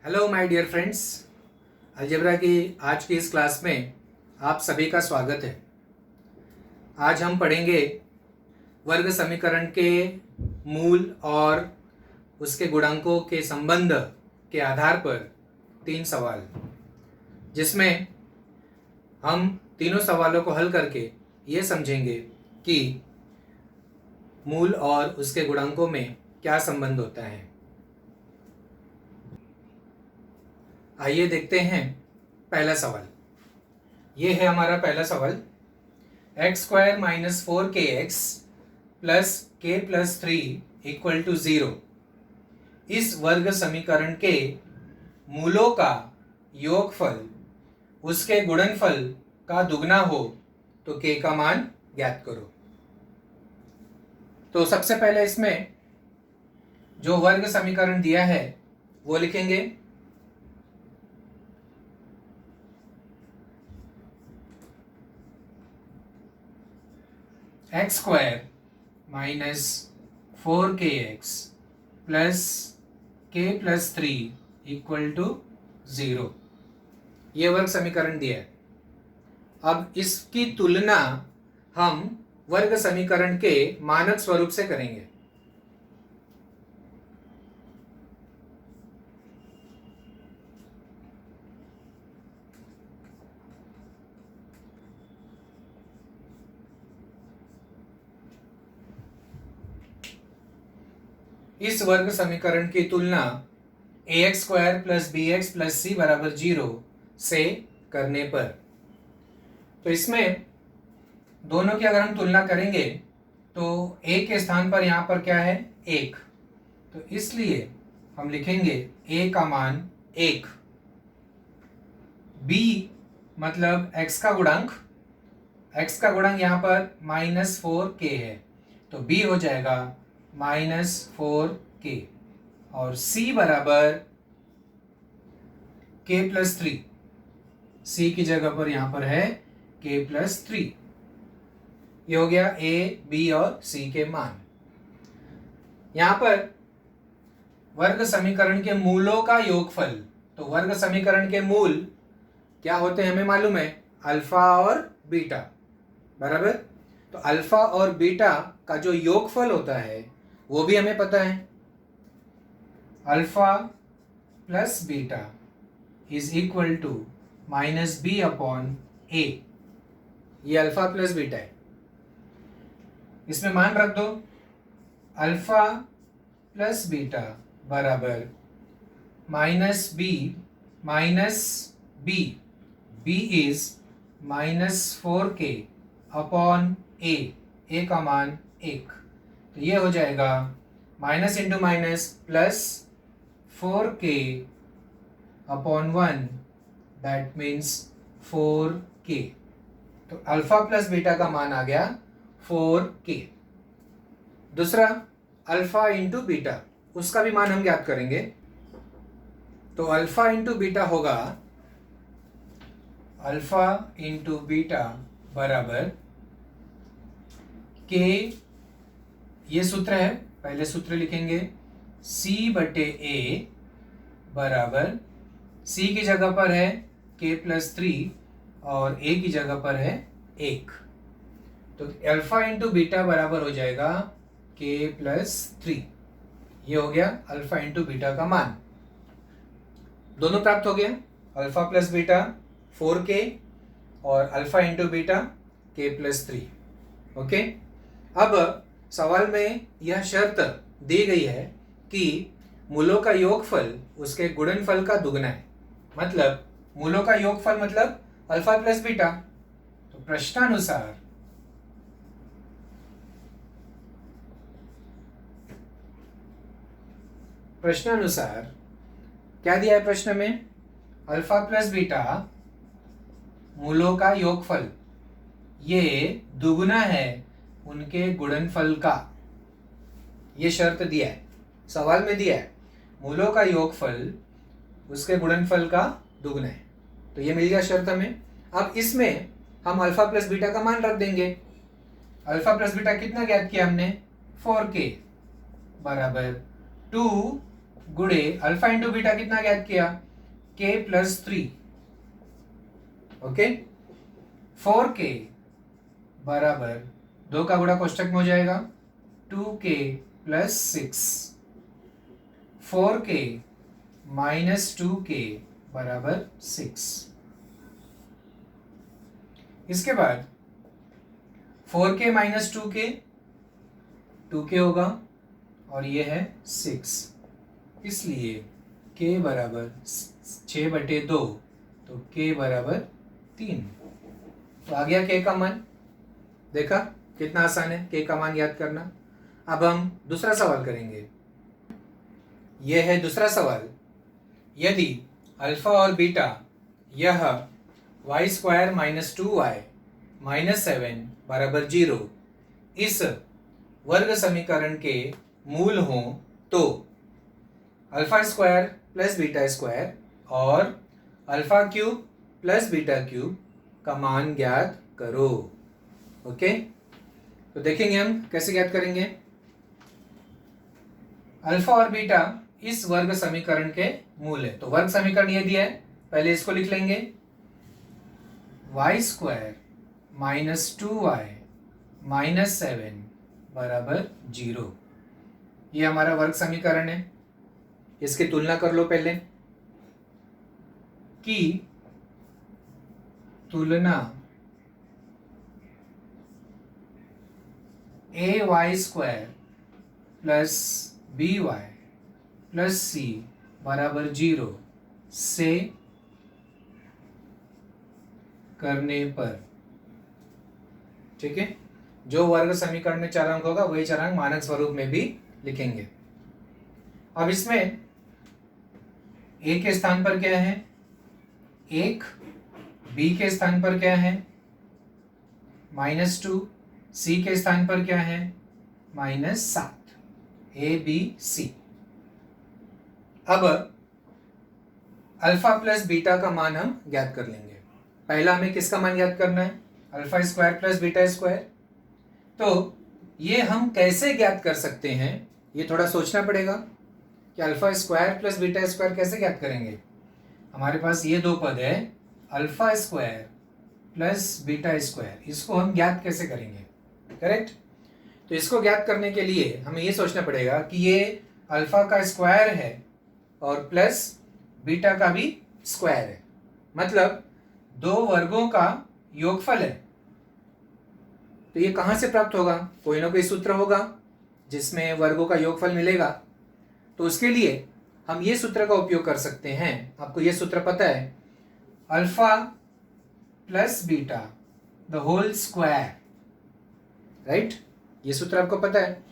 Hello my dear friends, algebra की आज की इस क्लास में आप सभी का स्वागत है। आज हम पढ़ेंगे वर्ग समीकरण के मूल और उसके गुणांकों के संबंध के आधार पर 3 सवाल, जिसमें हम तीनों सवालों को हल करके ये समझेंगे कि मूल और उसके गुणांकों में क्या संबंध होता है। आइए देखते हैं पहला सवाल। ये है हमारा पहला सवाल। x² - 4kx plus k plus 3 equal to 0 इस वर्ग समीकरण के मूलों का योगफल उसके गुणनफल का दुगना हो तो k का मान ज्ञात करो। तो सबसे पहले इसमें जो वर्ग समीकरण दिया है वो लिखेंगे। x² - 4kx plus k plus 3 equal to 0, ये वर्ग समीकरण दिया है। अब इसकी तुलना हम वर्ग समीकरण के मानक स्वरूप से करेंगे। इस वर्ग समीकरण की तुलना ax² plus bx plus c बराबर 0 से करने पर, तो इसमें दोनों की अगर हम तुलना करेंगे तो a के स्थान पर यहाँ पर क्या है 1, तो इसलिए हम लिखेंगे a का मान 1। b मतलब x का गुणांक यहाँ पर -4k है, तो b हो जाएगा -4k और c बराबर k प्लस 3, c की जगह पर यहाँ पर है k प्लस 3। ये हो गया a, b और c के मान। यहाँ पर वर्ग समीकरण के मूलों का योगफल, तो वर्ग समीकरण के मूल क्या होते हैं हमें मालूम है, अल्फा और बीटा, बराबर। तो अल्फा और बीटा का जो योगफल होता है वो भी हमें पता है। Alpha plus beta is equal to -b upon a, ये अल्फा प्लस बीटा है। इसमें मान रख दो, अल्फा प्लस बीटा बराबर -b is -4k upon a का मान 1, तो ये हो जाएगा minus into minus plus 4k upon 1, that means 4k। तो अल्फा प्लस बीटा का मान आ गया 4k। दूसरा अल्फा इंटू बीटा, उसका भी मान हम ज्ञात करेंगे। तो अल्फा इंटू बीटा होगा, अल्फा इंटू बीटा बराबर k, ये सूत्र है, पहले सूत्र लिखेंगे c/a बराबर c की जगह पर है k प्लस 3 और a की जगह पर है 1, तो अल्फा इंटू बीटा बराबर हो जाएगा k प्लस 3। ये हो गया अल्फा इंटू बीटा का मान। दोनों प्राप्त हो गया, अल्फा प्लस बीटा 4k और alpha into beta k plus 3। Okay, अब सवाल में यह शर्त दी गई है कि मूलों का योगफल उसके गुणनफल का दुगना है। मतलब मूलों का योगफल मतलब अल्फा प्लस बीटा। तो प्रश्नानुसार क्या दिया है प्रश्न में, अल्फा प्लस बीटा मूलों का योगफल ये दुगुना है उनके गुणनफल का, ये शर्त दिया है, सवाल में दिया है मूलों का योगफल उसके गुणनफल का दुगना है, तो ये मिल गया शर्त हमें। अब इसमें हम अल्फा प्लस बीटा का मान रख देंगे। अल्फा प्लस बीटा कितना ज्ञात किया हमने, 4k बराबर 2 गुणे अल्फा इंटू बीटा कितना ज्ञात किया, k प्लस 3, ओके। 4k बराबर 2 का गुणा कोष्टक में हो जाएगा 2k plus 6, 4k minus 2k बराबर 6। इसके बाद 4k माइनस 2k 2k होगा और ये है 6, इसलिए k बराबर 6/2, तो k बराबर 3। तो आ गया k का मान। देखा कितना आसान है k का मान याद करना। अब हम दूसरा सवाल करेंगे। यह है दूसरा सवाल। यदि अल्फा और बीटा यह y² माइनस 2y माइनस 7 बराबर 0 इस वर्ग समीकरण के मूल हों तो alpha square plus beta square और alpha cube plus beta cube का मान ज्ञात करो। ओके, तो देखेंगे हम कैसे ज्ञात करेंगे। अल्फा और बीटा इस वर्ग समीकरण के मूल है। तो वर्ग समीकरण ये दिया है, पहले इसको लिख लेंगे। y² माइनस 2y माइनस 7 बराबर 0, ये हमारा वर्ग समीकरण है। इसकी तुलना कर लो पहले कि तुलना ay² plus by plus c बराबर 0 से करने पर, ठीक है, जो वर्ग समीकरण में चरांक होगा वही चरांक मानक स्वरूप में भी लिखेंगे। अब इसमें a के स्थान पर क्या है 1, b के स्थान पर क्या है -2, c के स्थान पर क्या है -7, a b c। अब अल्फा प्लस बीटा का मान हम ज्ञात कर लेंगे। पहला हमें किसका मान ज्ञात करना है, alpha square plus beta square. तो ये हम कैसे ज्ञात कर सकते हैं, ये थोड़ा सोचना पड़ेगा कि alpha square plus beta square कैसे ज्ञात करेंगे। हमारे पास ये दो पद है alpha square plus beta square, इसको हम ज्ञात कैसे करेंगे, करेक्ट। तो इसको ज्ञात करने के लिए हमें ये सोचना पड़ेगा कि ये अल्फा का स्क्वायर है और प्लस बीटा का भी स्क्वायर है, मतलब दो वर्गों का योगफल है। तो ये कहाँ से प्राप्त होगा, कोई ना कोई सूत्र होगा जिसमें वर्गों का योगफल मिलेगा। तो उसके लिए हम ये सूत्र का उपयोग कर सकते हैं। आपको ये सूत्र पता है, alpha plus beta the whole square, right. ये सूत्र आपको पता है,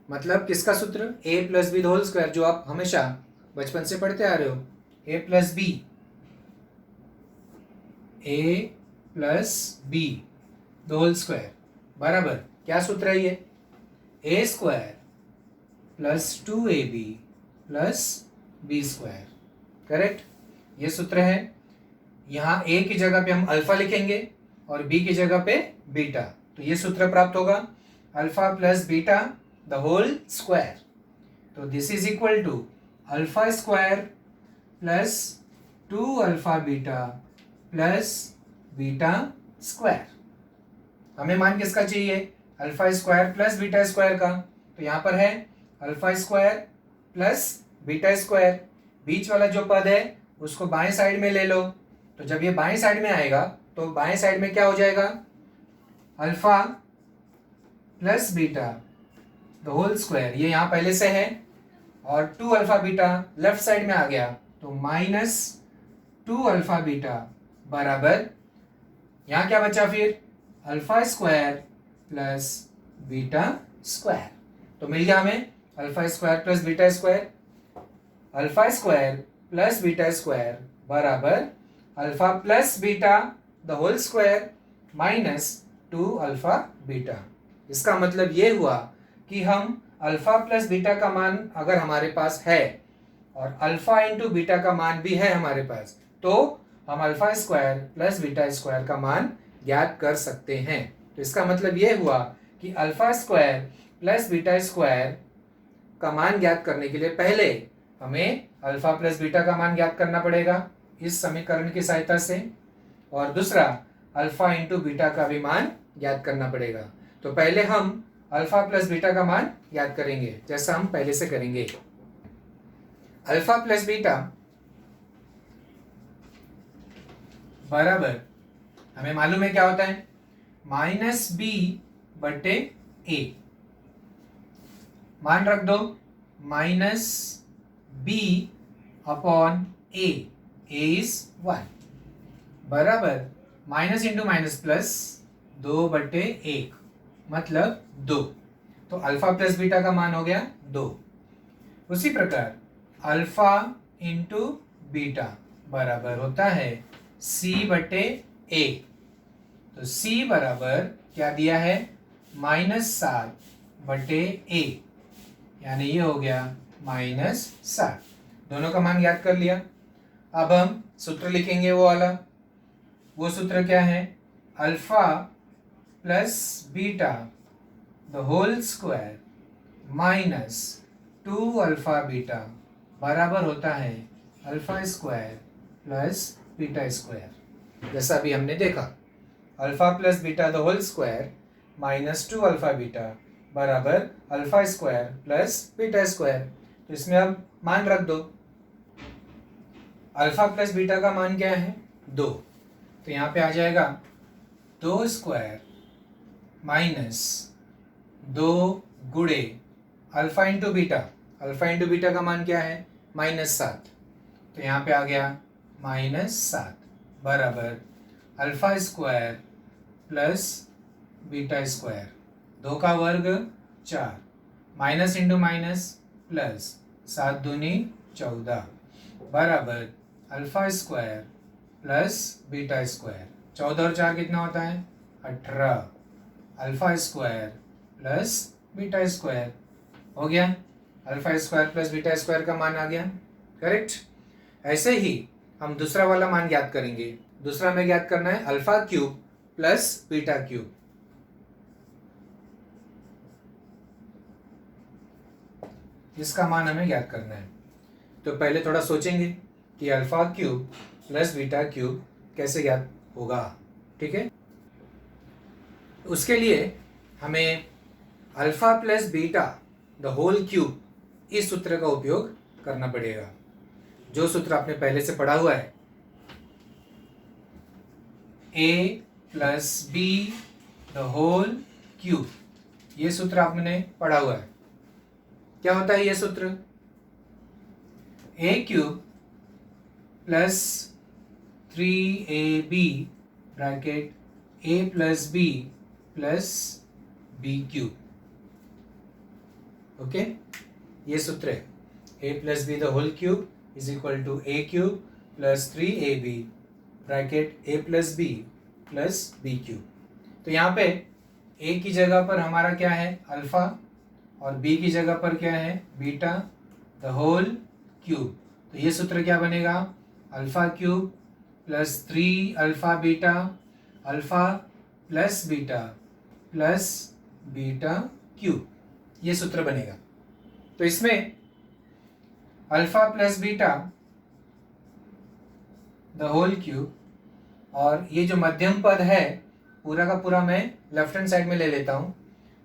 मतलब किसका सूत्र, a plus B the whole square, जो आप हमेशा बचपन से पढ़ते आ रहे हो। a plus B the whole square बराबर क्या सूत्र है ये, a square plus 2ab plus B square, correct. ये सूत्र है। यहाँ a की जगह पे हम अल्फा लिखेंगे और b की जगह पे बीटा, तो ये सूत्र प्राप्त होगा alpha plus beta the whole square. तो this is equal to alpha square plus 2 alpha beta plus beta square. हमें मान किसका चाहिए, alpha square plus beta square का। तो यहाँ पर है alpha square plus beta square, बीच वाला जो पद है उसको बाएं साइड में ले लो। तो जब ये बाएं साइड में आएगा तो बाएं साइड में क्या हो जाएगा, alpha plus beta the whole square, ये यहाँ पहले से है, और 2 अल्फा बीटा लेफ्ट साइड में आ गया, तो -2 अल्फा बीटा बराबर यहाँ क्या बचा फिर, alpha square plus beta square. तो मिल गया हमें alpha square plus beta square. Alpha square plus beta square बराबर alpha plus beta the whole square -2 alpha beta. इसका मतलब ये हुआ कि हम अल्फा प्लस बीटा का मान अगर हमारे पास है और अल्फा इंटू बीटा का मान भी है हमारे पास, तो हम alpha square plus beta square का मान ज्ञात कर सकते हैं। तो इसका मतलब ये हुआ कि alpha square plus beta square का मान ज्ञात करने के लिए पहले हमें अल्फा प्लस बीटा का मान ज्ञात करना पड़ेगा इस समीकरण की सहायता से, और दूसरा अल्फा इंटू बीटा का भी मान ज्ञात करना पड़ेगा। तो पहले हम अल्फा प्लस बीटा का मान ज्ञात करेंगे जैसा हम पहले से करेंगे। अल्फा प्लस बीटा बराबर, हमें मालूम है क्या होता है, माइनस बी बटे ए। मान रख दो minus B upon A, is 1 बराबर माइनस इंटू माइनस प्लस 2/1 मतलब 2। तो अल्फा प्लस बीटा का मान हो गया 2। उसी प्रकार अल्फा इंटू बीटा बराबर होता है c/a। तो c बराबर क्या दिया है, -7/a, यानी ये हो गया -7। दोनों का मान याद कर लिया। अब हम सूत्र लिखेंगे वो वाला। वो सूत्र क्या है, alpha plus beta the whole square minus 2 alpha beta बराबर होता है alpha square plus beta square. जैसा अभी हमने देखा, alpha plus beta the whole square minus 2 alpha beta बराबर alpha square plus beta square. तो इसमें अब मान रख दो। अल्फा प्लस बीटा का मान क्या है, 2। तो यहाँ पे आ जाएगा 2 स्क्वायर माइनस 2 गुणे alpha into beta. Alpha into beta का मान क्या है, -7। तो यहाँ पे आ गया -7 बराबर alpha square plus beta square. 2 का वर्ग 4, माइनस इंटू माइनस प्लस 7 दूनी 14 बराबर alpha square plus beta square. 14 और 4 कितना होता है, 18 alpha square plus beta square. हो गया, alpha square plus beta square का मान आ गया, करेक्ट। ऐसे ही हम दूसरा वाला मान ज्ञात करेंगे। दूसरा हमें ज्ञात करना है alpha cube plus beta cube. इसका मान हमें ज्ञात करना है। तो पहले थोड़ा सोचेंगे कि alpha cube plus beta cube कैसे ज्ञात होगा, ठीक है। उसके लिए हमें alpha plus beta the whole cube इस सूत्र का उपयोग करना पड़ेगा, जो सूत्र आपने पहले से पढ़ा हुआ है, a plus B the whole cube. ये सूत्र आपने पढ़ा हुआ है। क्या होता है ये सूत्र, a cube plus 3ab bracket a plus B plus B cube. Okay, ये सूत्र है a plus B the whole cube is equal to a cube plus 3ab bracket a plus B plus B cube. तो यहाँ पे a की जगह पर हमारा क्या है, अल्फा, और b की जगह पर क्या है, बीटा द होल क्यूब। तो ये सूत्र क्या बनेगा, alpha cube plus 3 alpha beta alpha plus beta plus beta cube, ये सूत्र बनेगा। तो इसमें alpha plus beta the whole cube, और ये जो मध्यम पद है पूरा का पूरा मैं लेफ्ट हैंड साइड में ले लेता हूँ।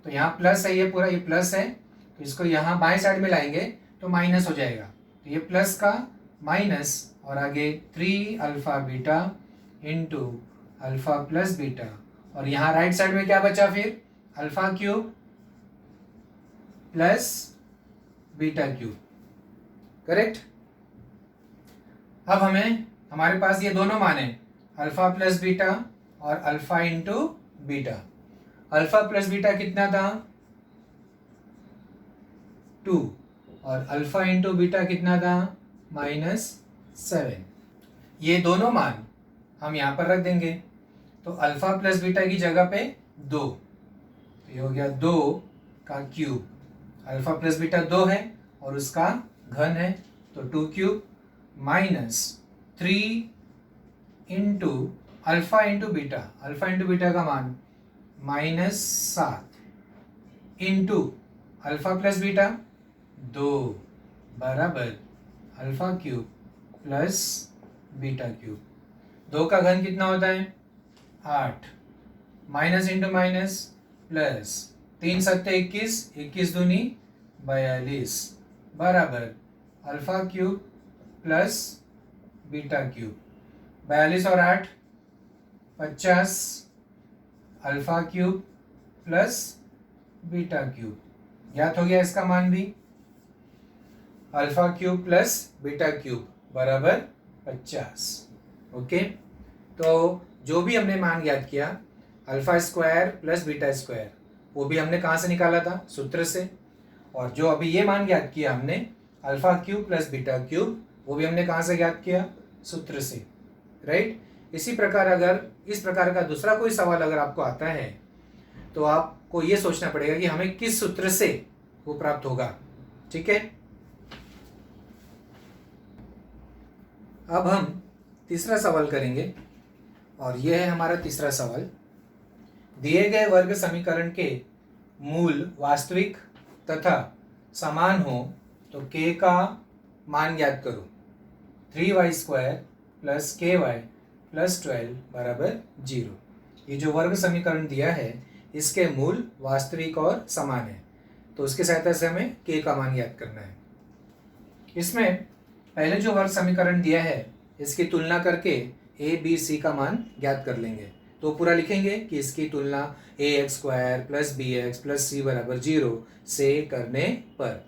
तो यहाँ प्लस है, ये पूरा ये प्लस है, तो इसको यहाँ बाएं साइड में लाएंगे तो माइनस हो जाएगा। तो ये प्लस का माइनस और आगे 3 alpha beta into alpha plus beta, और यहाँ राइट साइड में क्या बचा फिर, alpha cube plus beta cube, correct. अब हमारे पास ये दोनों मान है, अल्फा प्लस बीटा और alpha into beta. Alpha plus beta कितना था, 2, और अल्फा इंटू बीटा कितना था, -7। ये दोनों मान हम यहाँ पर रख देंगे। तो अल्फा प्लस बीटा की जगह पे 2, तो ये हो गया 2 का क्यूब। अल्फा प्लस बीटा 2 है और उसका घन है, तो 2 cube minus 3 into alpha into beta. Alpha into beta का मान -7 इंटू अल्फा प्लस बीटा 2 बराबर alpha cube plus beta cube. 2 का घन कितना होता है? 8, माइनस इंटू माइनस प्लस, 3 सत्ते 21, 21 दूनी 42 बराबर alpha cube plus beta cube. 42 और 8 50, alpha cube plus beta cube. ज्ञात हो गया इसका मान भी, alpha cube plus beta cube बराबर 50। ओके, तो जो भी हमने मान ज्ञात किया alpha square plus beta square, वो भी हमने कहाँ से निकाला था? सूत्र से। और जो अभी ये मान ज्ञात किया हमने alpha cube plus beta cube, वो भी हमने कहाँ से ज्ञात किया? सूत्र से, राइट। इसी प्रकार अगर इस प्रकार का दूसरा कोई सवाल अगर आपको आता है तो आपको ये सोचना पड़ेगा कि हमें किस सूत्र से वो प्राप्त होगा। ठीक है, अब हम तीसरा सवाल करेंगे और यह है हमारा तीसरा सवाल। दिए गए वर्ग समीकरण के मूल वास्तविक तथा समान हो तो k का मान ज्ञात करो। 3y square plus ky plus 12 बराबर 0। ये जो वर्ग समीकरण दिया है इसके मूल वास्तविक और समान है, तो उसकी सहायता से हमें k का मान ज्ञात करना है। इसमें पहले जो वर्ग समीकरण दिया है इसकी तुलना करके a b c का मान ज्ञात कर लेंगे। तो पूरा लिखेंगे कि इसकी तुलना ax square plus bx plus c बराबर 0 से करने पर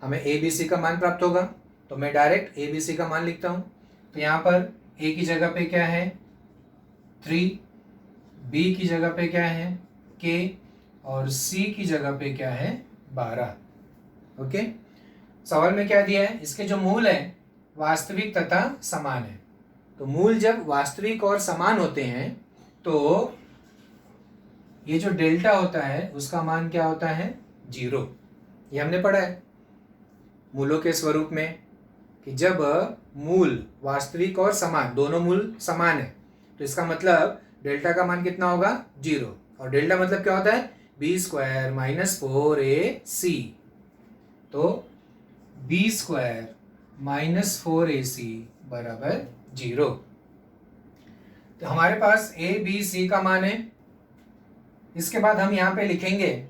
हमें a b c का मान प्राप्त होगा। तो मैं डायरेक्ट a b c का मान लिखता हूँ। तो यहाँ पर a की जगह पे क्या है? 3, b की जगह पे क्या है? k, और c की जगह पे क्या है? 12। ओके, सवाल में क्या दिया है? इसके जो मूल है वास्तविक तथा समान है। तो मूल जब वास्तविक और समान होते हैं तो ये जो डेल्टा होता है उसका मान क्या होता है? 0। ये हमने पढ़ा है मूलों के स्वरूप में कि जब मूल वास्तविक और समान, दोनों मूल समान है तो इसका मतलब डेल्टा का मान कितना होगा? 0। और डेल्टा मतलब क्या होता है? b square minus 4ac। तो b स्क्वायर माइनस 4ac बराबर 0। तो हमारे पास a b c का मान है। इसके बाद हम यहाँ पे लिखेंगे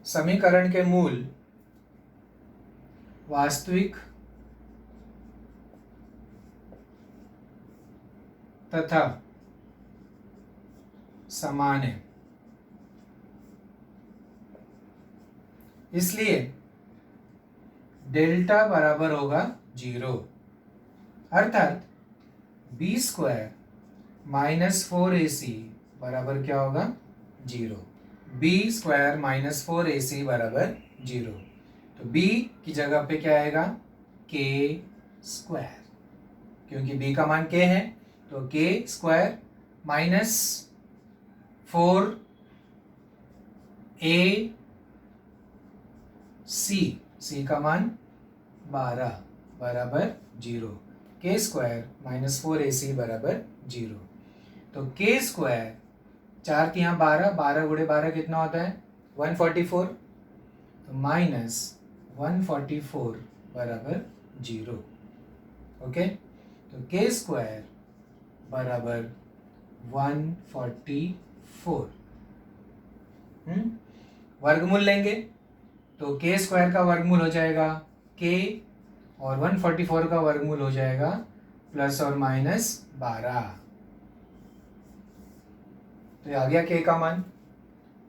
समीकरण के मूल वास्तविक तथा समान है, इसलिए डेल्टा बराबर होगा 0। अर्थात b स्क्वायर माइनस 4ac बराबर क्या होगा? 0। b स्क्वायर माइनस 4ac बराबर 0। तो b की जगह पे क्या आएगा? k स्क्वायर, क्योंकि b का मान k है तो k square minus 4ac c का मान 12 बराबर 0। k स्क्वायर माइनस 4ac बराबर 0। तो k स्क्वायर 4 की यहाँ 12, 12 गुणे 12 कितना होता है? 144। तो माइनस 144 बराबर 0। ओके, तो k स्क्वायर बराबर 144। वर्गमूल लेंगे तो k स्क्वायर का वर्गमूल हो जाएगा k और 144 का वर्गमूल हो जाएगा प्लस और माइनस 12। तो ये आ गया k का मान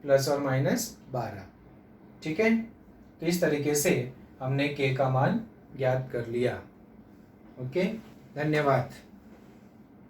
प्लस और माइनस 12। ठीक है, तो इस तरीके से हमने k का मान ज्ञात कर लिया। ओके, धन्यवाद।